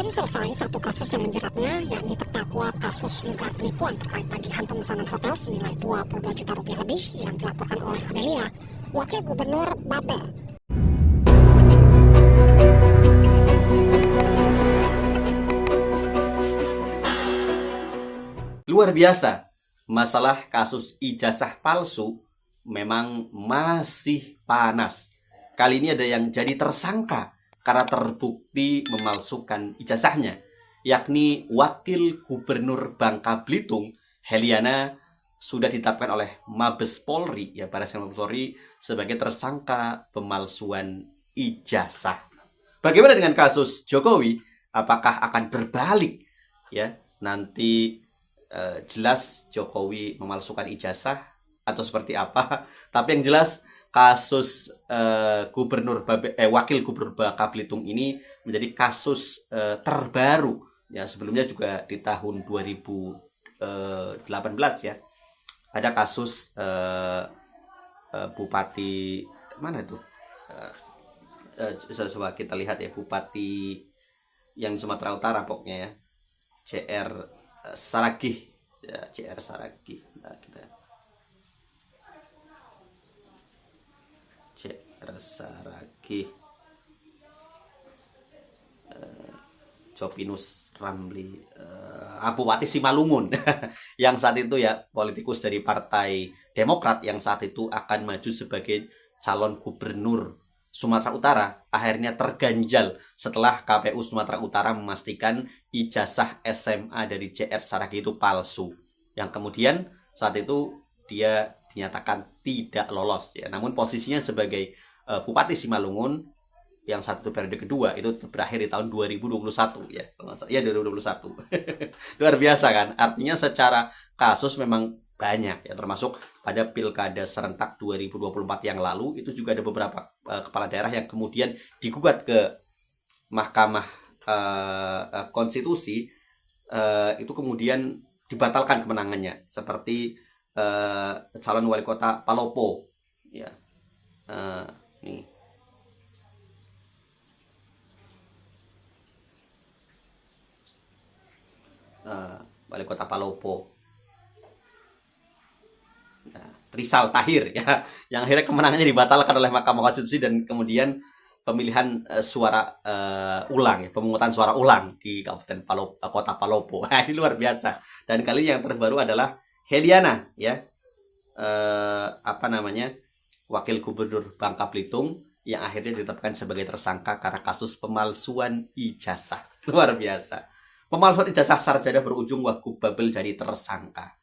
Belum selesai satu kasus yang menjeratnya, yakni terdakwa kasus dugaan penipuan terkait tagihan pemesanan hotel senilai 22 juta rupiah lebih yang dilaporkan oleh Adelia, Wakil Gubernur Babel. Luar biasa, masalah kasus ijazah palsu memang masih panas. Kali ini ada yang jadi tersangka karena terbukti memalsukan ijazahnya, yakni Wakil Gubernur Bangka Belitung, Heliana, sudah ditetapkan oleh Mabes Polri, ya Barreskrim Mabes Polri, sebagai tersangka pemalsuan ijazah. Bagaimana dengan kasus Jokowi? Apakah akan berbalik? Ya, nanti jelas Jokowi memalsukan ijazah atau seperti apa. Tapi yang jelas kasus Wakil Gubernur Bangka Belitung ini menjadi kasus terbaru. Ya, sebelumnya juga di tahun 2018 ya ada kasus Bupati mana itu? Coba kita lihat ya, Bupati yang Sumatera Utara pokoknya ya, CR Saragih ya, CR Saragih. Nah, kita CR Saragih, Jopinus Ramli, Bupati Simalungun yang saat itu ya politikus dari Partai Demokrat yang saat itu akan maju sebagai calon gubernur Sumatera Utara, akhirnya terganjal setelah KPU Sumatera Utara memastikan ijazah SMA dari CR Saragih itu palsu, yang kemudian saat itu dia dinyatakan tidak lolos ya. Namun posisinya sebagai Bupati Simalungun yang satu periode kedua itu berakhir di tahun 2021 ya. Ya 2021. Luar biasa kan? Artinya secara kasus memang banyak ya, termasuk pada Pilkada serentak 2024 yang lalu itu juga ada beberapa kepala daerah yang kemudian digugat ke Mahkamah Konstitusi, itu kemudian dibatalkan kemenangannya, seperti calon wali kota Palopo ya. Nih wali kota Palopo, Rizal Tahir ya, yang akhirnya kemenangannya dibatalkan oleh Mahkamah Konstitusi dan kemudian pemilihan suara ulang ya, pemungutan suara ulang di Kabupaten Kota Palopo. Nah, ini luar biasa. Dan kali ini yang terbaru adalah Heliana ya, Wakil Gubernur Bangka Belitung yang akhirnya ditetapkan sebagai tersangka karena kasus pemalsuan ijazah. Luar biasa. Pemalsuan ijazah sarjana berujung Wagub Babel jadi tersangka.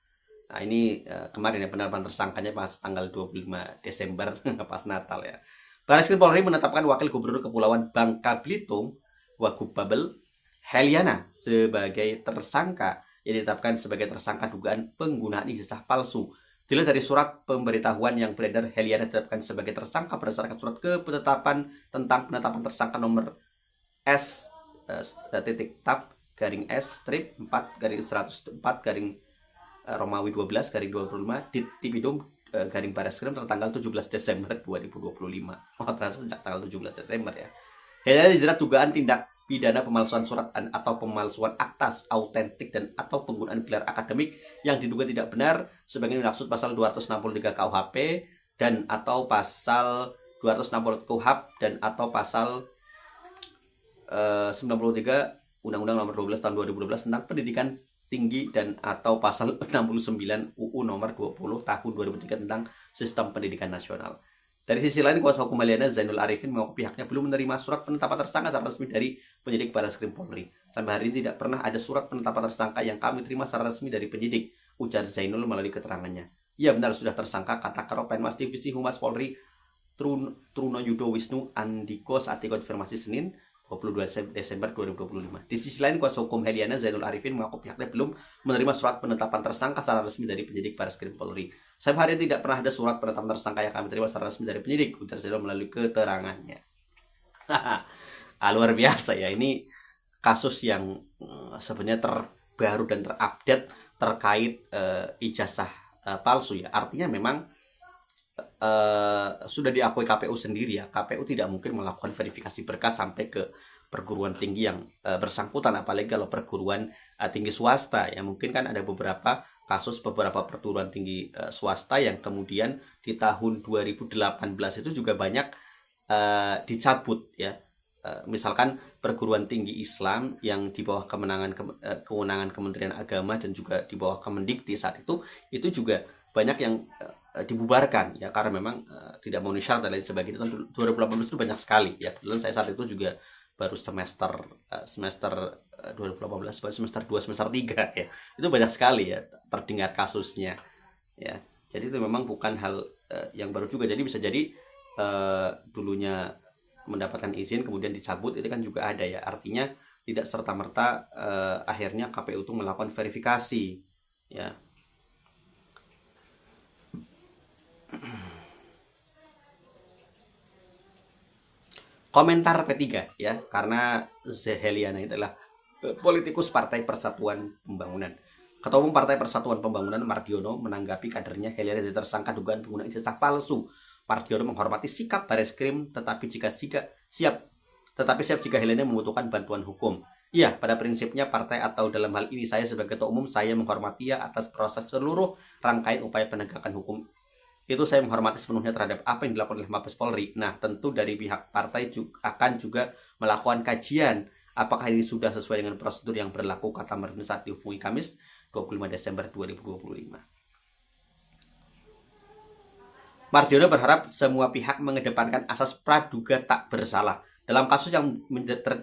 Nah, ini kemarin ya penetapan tersangkanya pas tanggal 25 Desember pas Natal ya. Barreskrim Polri menetapkan Wakil Gubernur Kepulauan Bangka Belitung Wagub Babel Heliana sebagai tersangka, yang ditetapkan sebagai tersangka dugaan penggunaan ijazah palsu. Dilihat dari surat pemberitahuan yang beredar, Heliana ditetapkan sebagai tersangka berdasarkan surat ketetapan tentang penetapan tersangka nomor S tab garing S strip 4 garing 104 garing Romawi 12 garing 25 Ditipidum garing Barreskrim tertanggal 17 Desember 2025. Ternyata sejak tanggal 17 Desember ya. Heliana dijerat dugaan tindak pidana pemalsuan surat atau pemalsuan akta autentik dan atau penggunaan gelar akademik yang diduga tidak benar sebagaimana dimaksud pasal 263 KUHP dan atau pasal 260 KUHP dan atau pasal 93 Undang-Undang Nomor 12 Tahun 2012 tentang Pendidikan Tinggi dan atau pasal 69 UU Nomor 20 Tahun 2003 tentang Sistem Pendidikan Nasional. Dari sisi lain, kuasa hukum Heliana Zainul Arifin mengaku pihaknya belum menerima surat penetapan tersangka secara resmi dari penyidik Barreskrim Polri. Sampai hari ini tidak pernah ada surat penetapan tersangka yang kami terima secara resmi dari penyidik, ujar Zainul melalui keterangannya. Ia benar sudah tersangka, kata Karopenmas Divisi Humas Polri Truno Yudo Wisnu Andiko saat dikonfirmasi Senin 22 Desember 2025. Di sisi lain, kuasa hukum Heliana Zainul Arifin mengaku pihaknya belum menerima surat penetapan tersangka secara resmi dari penyidik Barreskrim Polri. Sampai hari ini tidak pernah ada surat penetapan tersangka yang kami terima secara resmi dari penyidik, ujar Zainul melalui keterangannya. Luar biasa ya, ini kasus yang sebenarnya terbaru dan terupdate terkait ijazah palsu ya. Artinya memang sudah diakui KPU sendiri ya, KPU tidak mungkin melakukan verifikasi berkas sampai ke perguruan tinggi yang bersangkutan, apalagi kalau perguruan tinggi swasta ya. Mungkin kan ada beberapa kasus beberapa perguruan tinggi swasta yang kemudian di tahun 2018 itu juga banyak dicabut ya. Misalkan perguruan tinggi Islam yang di bawah kewenangan Kementerian Agama dan juga di bawah Kemendikti saat itu juga banyak yang dibubarkan ya, karena memang tidak memenuhi syarat dan lain sebagainya. Tahun 2018 itu banyak sekali ya. Kebetulan saya saat itu juga baru semester 2018 baru semester 2 semester 3 ya. Itu banyak sekali ya terdengar kasusnya ya. Jadi itu memang bukan hal yang baru juga. Jadi bisa jadi dulunya mendapatkan izin kemudian dicabut, itu kan juga ada ya. Artinya tidak serta-merta akhirnya KPU itu melakukan verifikasi ya. Komentar P3 ya, karena Zeheliana itu adalah politikus Partai Persatuan Pembangunan. Ketua Umum Partai Persatuan Pembangunan Mardiono menanggapi kadernya Heliana jadi tersangka dugaan penggunaan ijazah palsu. Mardiono menghormati sikap Bareskrim tetapi siap jika Heliana membutuhkan bantuan hukum. Iya, pada prinsipnya partai atau dalam hal ini saya sebagai ketua umum, saya menghormati ya atas proses seluruh rangkaian upaya penegakan hukum. Itu saya menghormati sepenuhnya terhadap apa yang dilakukan oleh Mabes Polri. Nah, tentu dari pihak partai akan juga melakukan kajian apakah ini sudah sesuai dengan prosedur yang berlaku, kata Mardiono saat dihubungi Kamis 25 Desember 2025. Mardiono berharap semua pihak mengedepankan asas praduga tak bersalah. Dalam kasus yang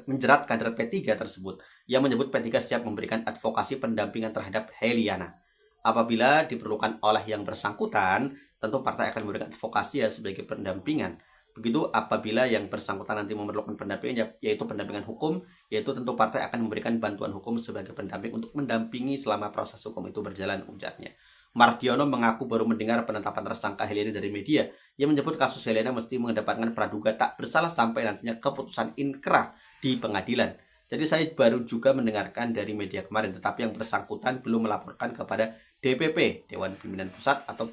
menjerat kader P3 tersebut, ia menyebut P3 siap memberikan advokasi pendampingan terhadap Heliana. Apabila diperlukan oleh yang bersangkutan, tentu partai akan memberikan advokasi ya sebagai pendampingan. Begitu apabila yang bersangkutan nanti memerlukan pendampingan, yaitu pendampingan hukum, yaitu tentu partai akan memberikan bantuan hukum sebagai pendamping untuk mendampingi selama proses hukum itu berjalan, ujarnya. Mardiono mengaku baru mendengar penetapan tersangka Heliana dari media. Ia menyebut kasus Heliana mesti mengedepankan praduga tak bersalah sampai nantinya keputusan inkrah di pengadilan. Jadi saya baru juga mendengarkan dari media kemarin, tetapi yang bersangkutan belum melaporkan kepada DPP, Dewan Pimpinan Pusat, atau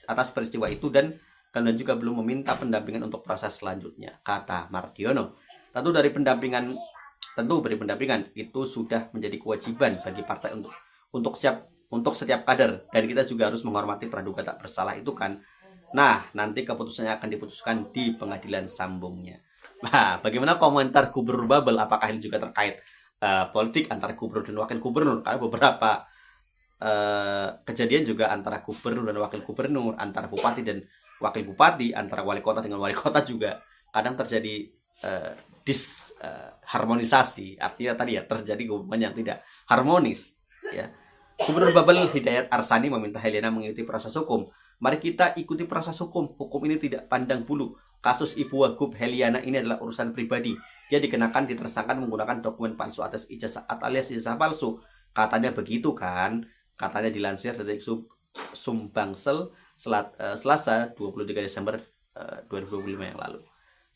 atas peristiwa itu, dan juga belum meminta pendampingan untuk proses selanjutnya, kata Mardiono. Tentu beri pendampingan itu sudah menjadi kewajiban bagi partai untuk setiap kader, dan kita juga harus menghormati praduga tak bersalah itu kan. Nah, nanti keputusannya akan diputuskan di pengadilan, sambungnya. Nah, bagaimana komentar Gubernur Babel? Apakah ini juga terkait politik antara gubernur dan wakil gubernur? Karena beberapa kejadian juga antara gubernur dan wakil gubernur, antara bupati dan wakil bupati, antara wali kota dengan wali kota juga kadang terjadi disharmonisasi. Artinya tadi ya, terjadi hubungan yang tidak harmonis ya. Gubernur Babel Hidayat Arsani meminta Heliana mengikuti proses hukum. Mari kita ikuti proses hukum. Hukum ini tidak pandang bulu. Kasus Ibu Wagub Heliana ini adalah urusan pribadi. Dia dikenakan ditersangkan menggunakan dokumen palsu atas ijazah alias ijazah palsu. Katanya begitu kan. Katanya dilansir dari Sumbangsel Selasa 23 Desember 2025 yang lalu.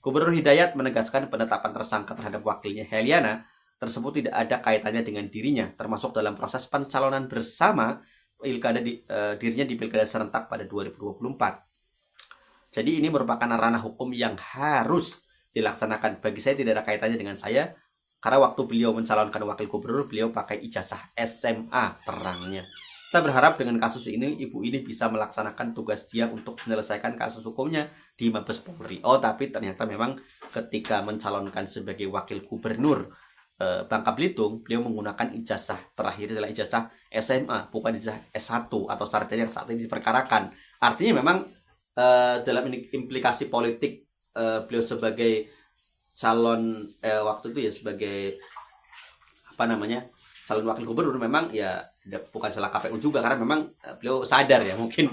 Gubernur Hidayat menegaskan penetapan tersangka terhadap wakilnya Heliana tersebut tidak ada kaitannya dengan dirinya, termasuk dalam proses pencalonan bersama dirinya di Pilkada serentak pada 2024. Jadi ini merupakan ranah hukum yang harus dilaksanakan. Bagi saya tidak ada kaitannya dengan saya, karena waktu beliau mencalonkan wakil gubernur, beliau pakai ijazah SMA terangnya. Kita berharap dengan kasus ini, ibu ini bisa melaksanakan tugas dia untuk menyelesaikan kasus hukumnya di Mabes Polri. Oh, tapi ternyata memang ketika mencalonkan sebagai wakil gubernur Bangka Belitung, beliau menggunakan ijazah terakhir adalah ijazah SMA, bukan ijazah S1 atau sarjana yang saat ini diperkarakan. Artinya memang dalam implikasi politik beliau sebagai calon waktu itu ya sebagai calon wakil gubernur, memang ya bukan salah KPU juga, karena memang beliau sadar ya mungkin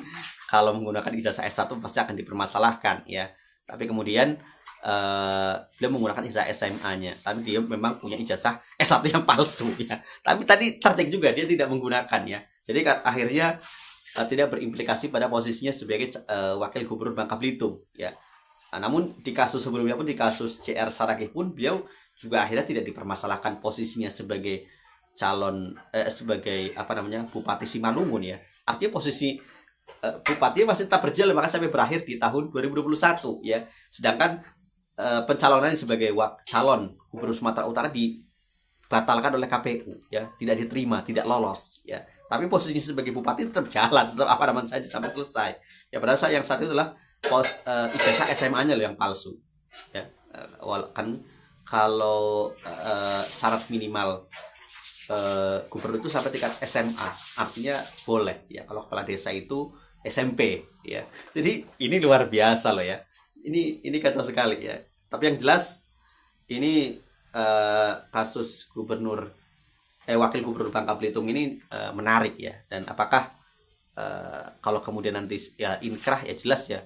kalau menggunakan ijazah S1 pasti akan dipermasalahkan ya. Tapi kemudian beliau menggunakan ijazah SMA-nya, tapi dia memang punya ijazah S1 yang palsu ya. Tapi tadi cerdik juga dia tidak menggunakan ya. Jadi akhirnya tidak berimplikasi pada posisinya sebagai wakil gubernur Bangka Belitung ya. Namun di kasus sebelumnya pun, di kasus CR Saragih pun, beliau juga akhirnya tidak dipermasalahkan posisinya sebagai calon sebagai Bupati Simalungun ya. Artinya posisi bupati masih tetap berjalan bahkan sampai berakhir di tahun 2021 ya. Sedangkan pencalonan sebagai calon gubernur Sumatera Utara dibatalkan oleh KPU, ya, tidak diterima, tidak lolos, ya. Tapi posisinya sebagai bupati tetap jalan, tetap apa namanya saja sampai selesai. Ya, padahal yang satu itulah ijazah SMA-nya loh yang palsu, ya. Kan kalau syarat minimal gubernur itu sampai tingkat SMA, artinya boleh, ya. Kalau kepala desa itu SMP, ya. Jadi ini luar biasa loh, ya. Ini kacau sekali, ya. Tapi yang jelas ini kasus wakil gubernur Bangka Belitung ini menarik, ya. Dan apakah kalau kemudian nanti ya inkrah, ya jelas ya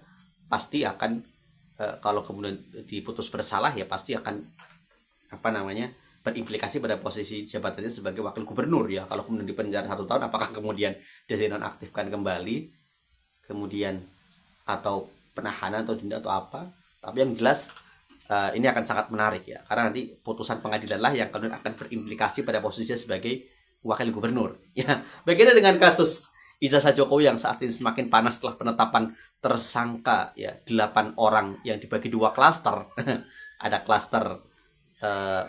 pasti akan kalau kemudian diputus bersalah, ya pasti akan berimplikasi pada posisi jabatannya sebagai wakil gubernur, ya. Kalau kemudian dipenjara 1 tahun, apakah kemudian dinonaktifkan kembali, kemudian atau penahanan atau denda atau apa. Tapi yang jelas ini akan sangat menarik, ya, karena nanti putusan pengadilan lah yang kemudian akan berimplikasi pada posisinya sebagai wakil gubernur, ya. Bagaimana dengan kasus ijazah Jokowi yang saat ini semakin panas setelah penetapan tersangka, ya, 8 orang yang dibagi 2 klaster. Ada klaster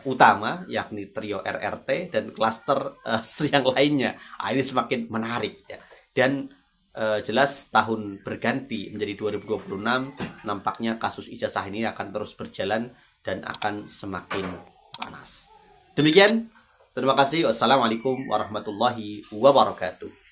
utama yakni trio RRT dan klaster yang lainnya. Ini semakin menarik, ya. Dan jelas tahun berganti menjadi 2026, nampaknya kasus ijazah ini akan terus berjalan dan akan semakin panas. Demikian, terima kasih. Wassalamualaikum warahmatullahi wabarakatuh.